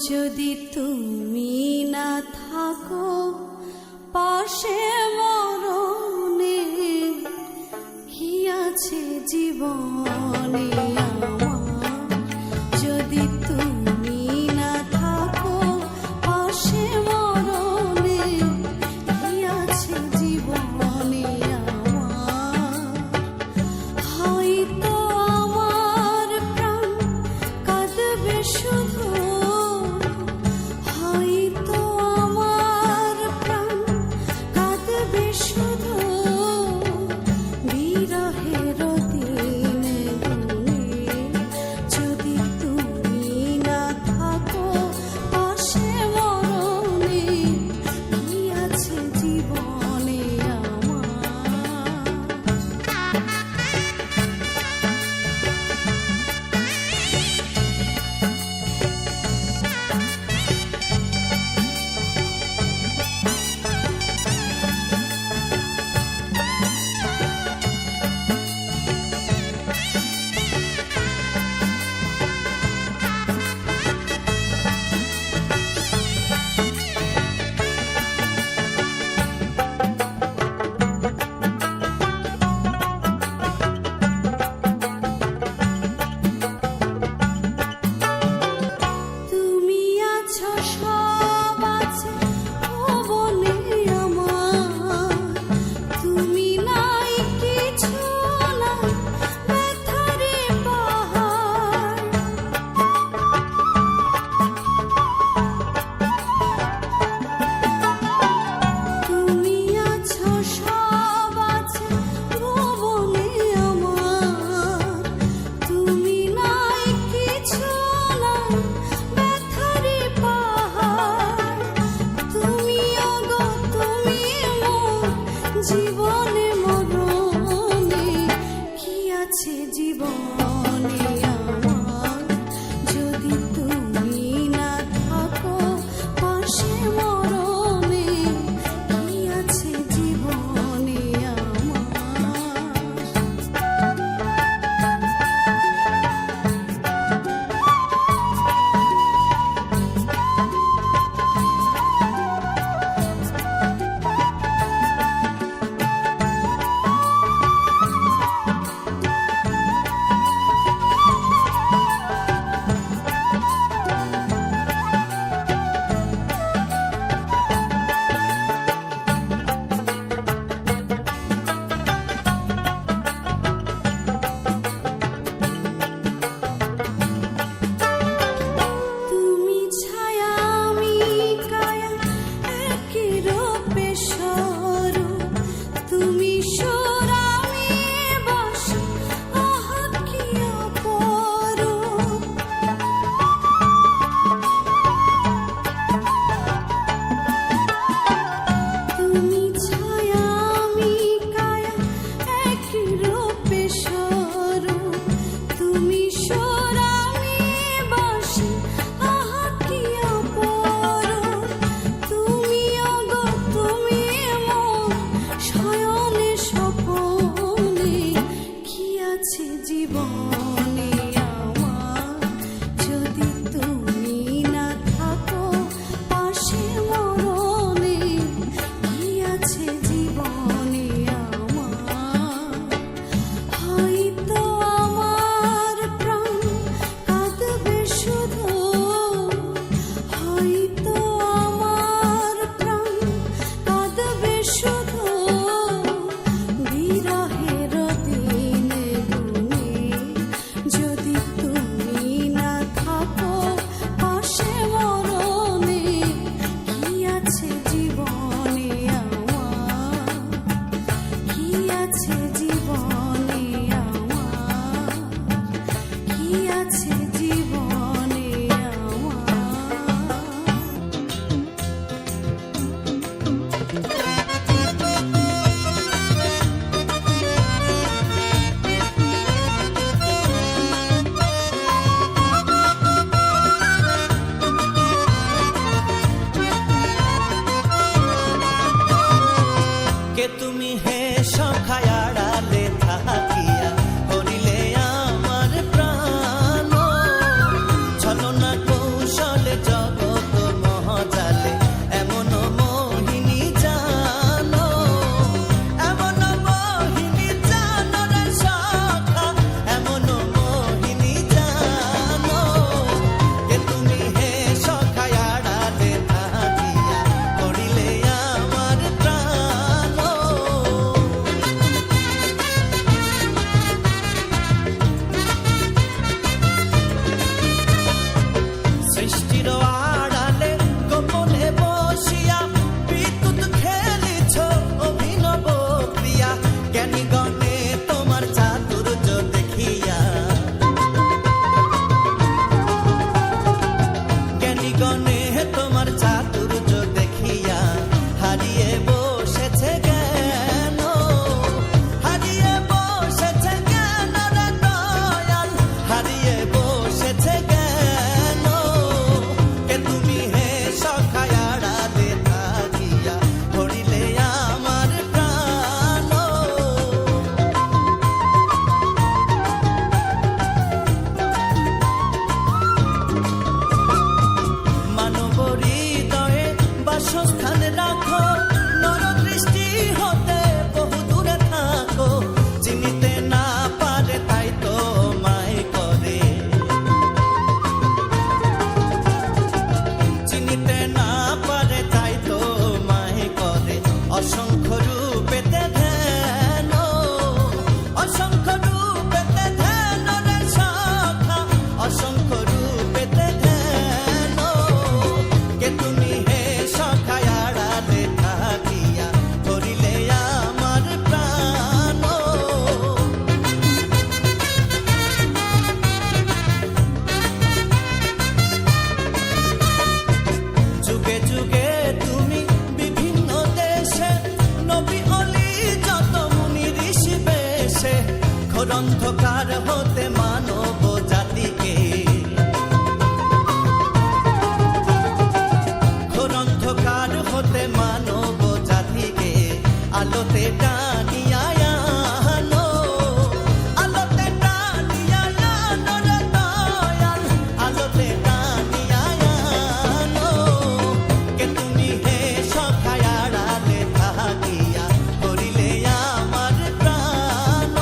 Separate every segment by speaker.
Speaker 1: যদি তুমি না থাকো পাশে মরণে কি আছে জীবনে আমার, যদি তুমি না থাকো পাশে মরণে কি আছে জীবনে আমার, হয়তো আমার প্রাণ কাঁদবে শুধু, শুধু বিরহের দিনে গুনে আছে জীবনে আমার, যদি তুমি না থাকো পাশে মরণে, কি আছে জীবনে আমার।
Speaker 2: ঘোর অন্ধকার হতে মানব জাতিকে, ঘোর অন্ধকার হতে মানব জাতিকে আলোতে টানিয়া আনো, আলোতে টানিয়া আনো রে দয়াল, আলোতে টানিয়া আনো। কে তুমি হে সখায় আড়ালে থাকিয়া করিলে আমার প্রাণ।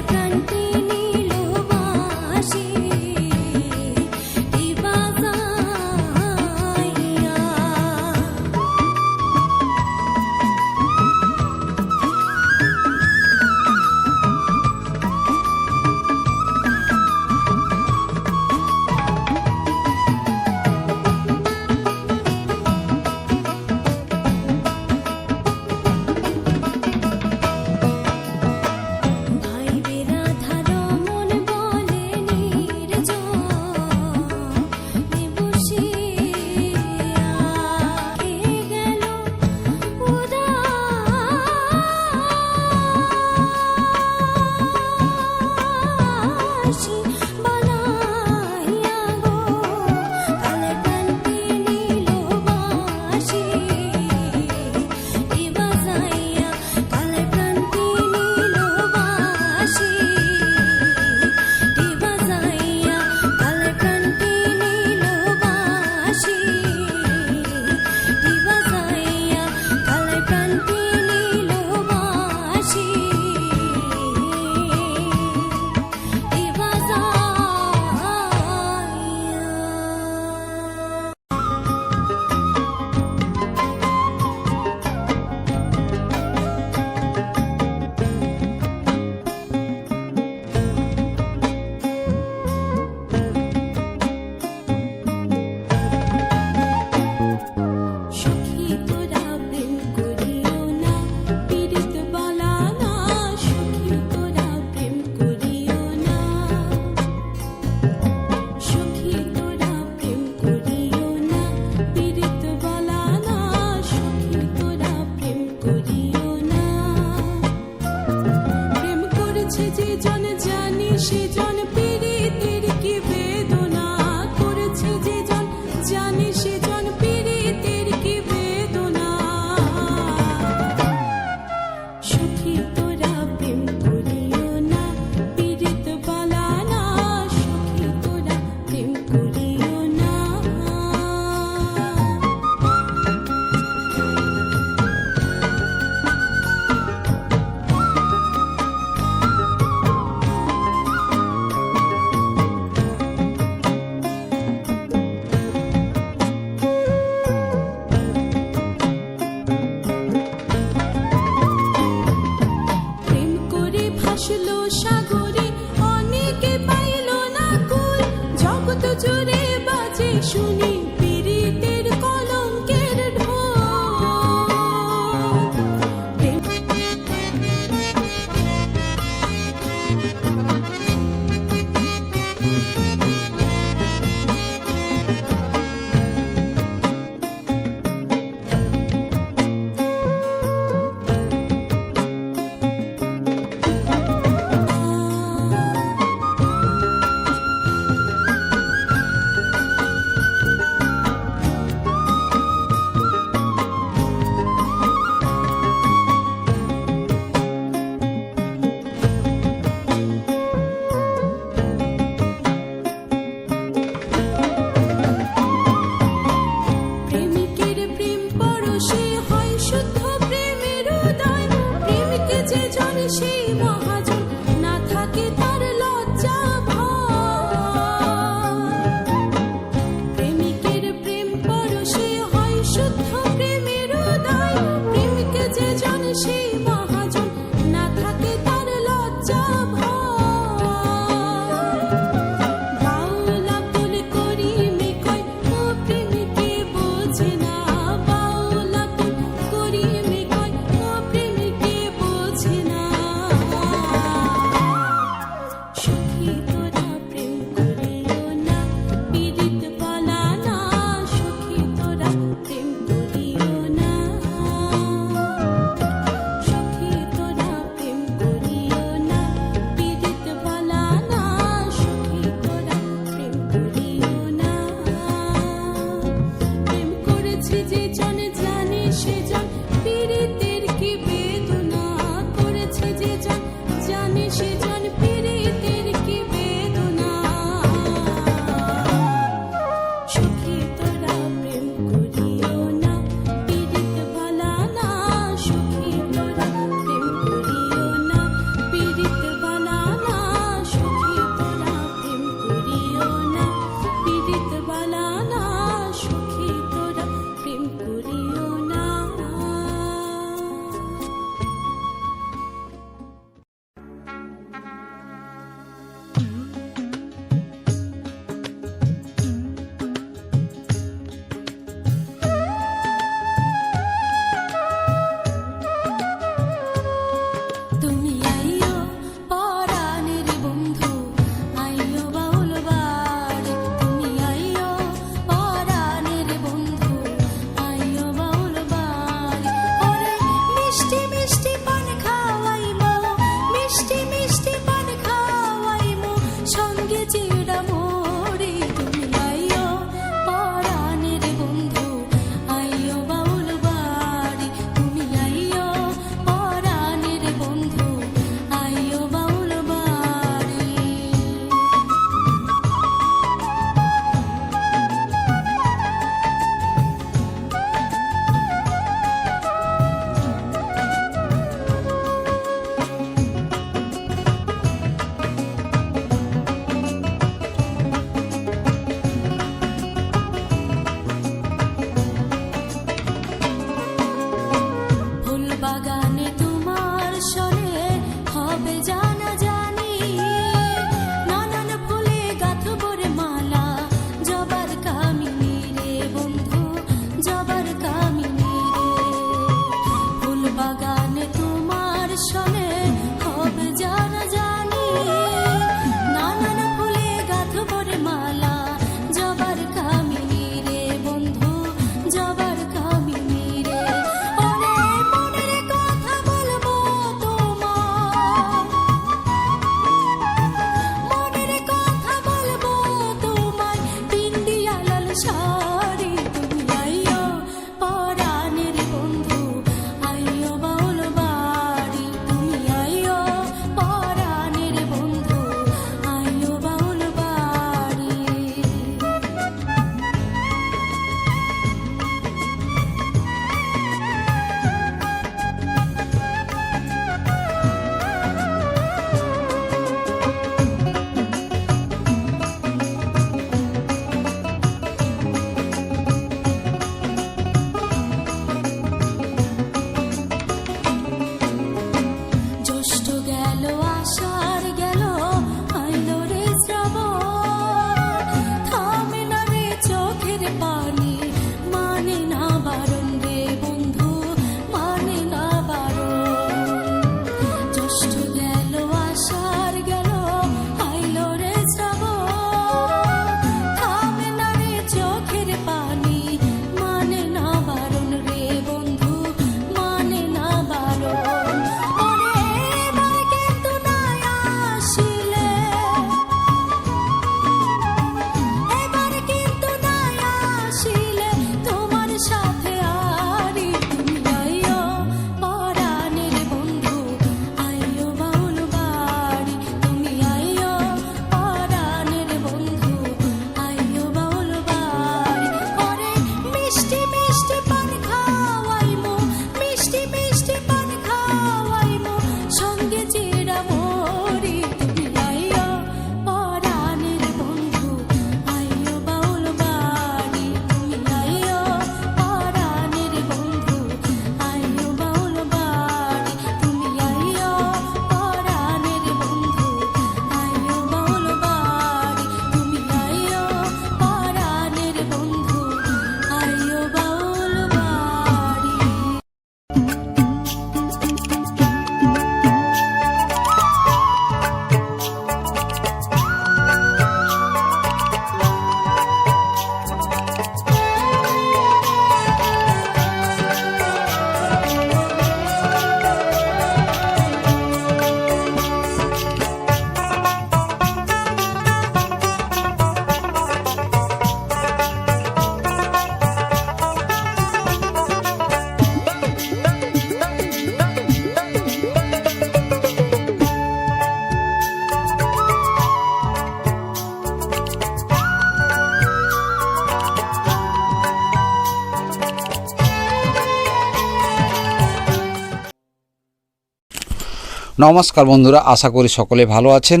Speaker 3: নমস্কার বন্ধুরা, আশা করি সকলে ভালো আছেন।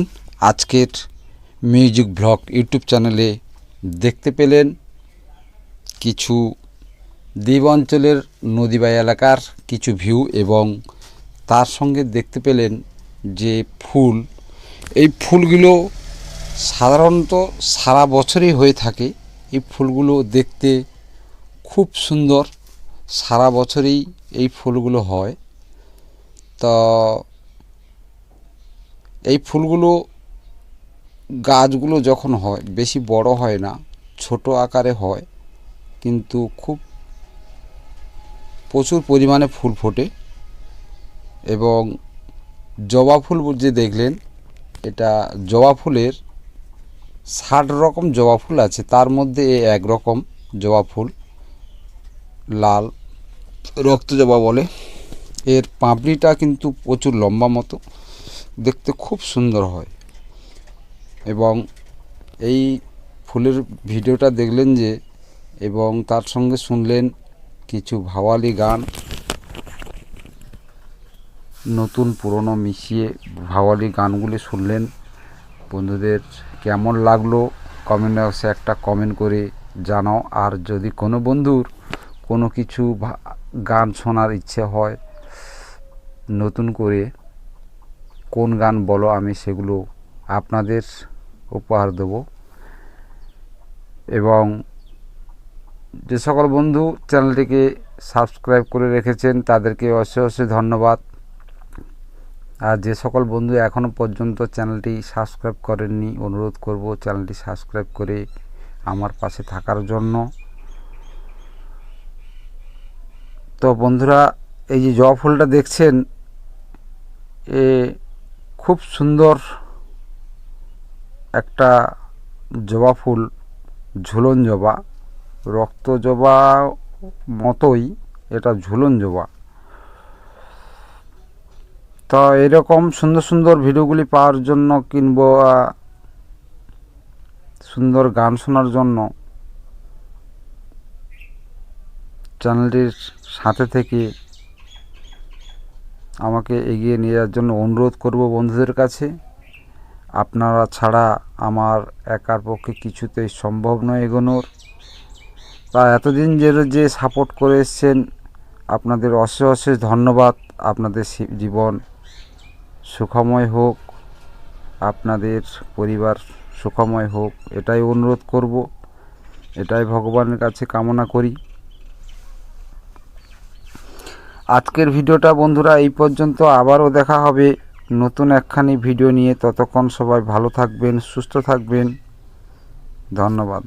Speaker 3: আজকের মিউজিক ব্লগ ইউটিউব চ্যানেলে দেখতে পেলেন কিছু দ্বীপ অঞ্চলের নদী বা এলাকার কিছু ভিউ, এবং তার সঙ্গে দেখতে পেলেন যে ফুল, এই ফুলগুলো সাধারণত সারা বছরই হয়ে থাকে। এই ফুলগুলো দেখতে খুব সুন্দর, সারা বছরই এই ফুলগুলো হয়। তো এই ফুলগুলো গাছগুলো যখন হয় বেশি বড় হয় না, ছোট আকারে হয়, কিন্তু খুব প্রচুর পরিমাণে ফুল ফোটে। এবং জবা ফুল যে দেখলেন, এটা জবা ফুলের 60 রকম জবা ফুল আছে, তার মধ্যে এক রকম জবা ফুল লাল রক্ত জবা বলে। এর পাপড়িটা কিন্তু প্রচুর লম্বা মতো, দেখতে খুব সুন্দর হয়। এবং এই ফুলের ভিডিওটা দেখলেন যে, এবং তার সঙ্গে শুনলেন কিছু ভাওয়ালি গান, নতুন পুরনো মিশিয়ে ভাওয়ালি গানগুলি শুনলেন। বন্ধুদের কেমন লাগলো কমেন্ট বক্সে একটা কমেন্ট করে জানাও। আর যদি কোনো বন্ধুর কোনো কিছু গান শোনার ইচ্ছে হয় নতুন করে, কোন গান বলো, আমি সেগুলো আপনাদের উপহার দেব। এবং যে সকল বন্ধু চ্যানেলটিকে সাবস্ক্রাইব করে রেখেছেন তাদেরকে অশেষ ধন্যবাদ। আর যে সকল বন্ধু এখনও পর্যন্ত চ্যানেলটি সাবস্ক্রাইব করেননি, অনুরোধ করব চ্যানেলটি সাবস্ক্রাইব করে আমার পাশে থাকার জন্য। তো বন্ধুরা, এই যে জবা ফুলটা দেখছেন, এ খুব সুন্দর একটা জবা ফুল, ঝুলন জবা, রক্ত জবা মতোই এটা ঝুলন জবা। তো এরকম সুন্দর সুন্দর ভিডিওগুলি পাওয়ার জন্য কিংবা সুন্দর গান শোনার জন্য চ্যানেলটির সাথে থেকে আমাকে এগিয়ে নিয়ে যাওয়ার জন্য অনুরোধ করব বন্ধুদের কাছে। আপনারা ছাড়া আমার একার পক্ষে কিছুতেই সম্ভব নয় এগোনোর। তা এতদিন যে সাপোর্ট করে এসছেন, আপনাদের অশেষ ধন্যবাদ। আপনাদের জীবন সুখময় হোক, আপনাদের পরিবার সুখময় হোক, এটাই অনুরোধ করব, এটাই ভগবানের কাছে কামনা করি। আজকের ভিডিওটা বন্ধুরা এই পর্যন্ত, আবারও দেখা হবে নতুন একখানি ভিডিও নিয়ে। ততক্ষণ সবাই ভালো থাকবেন, সুস্থ থাকবেন। ধন্যবাদ।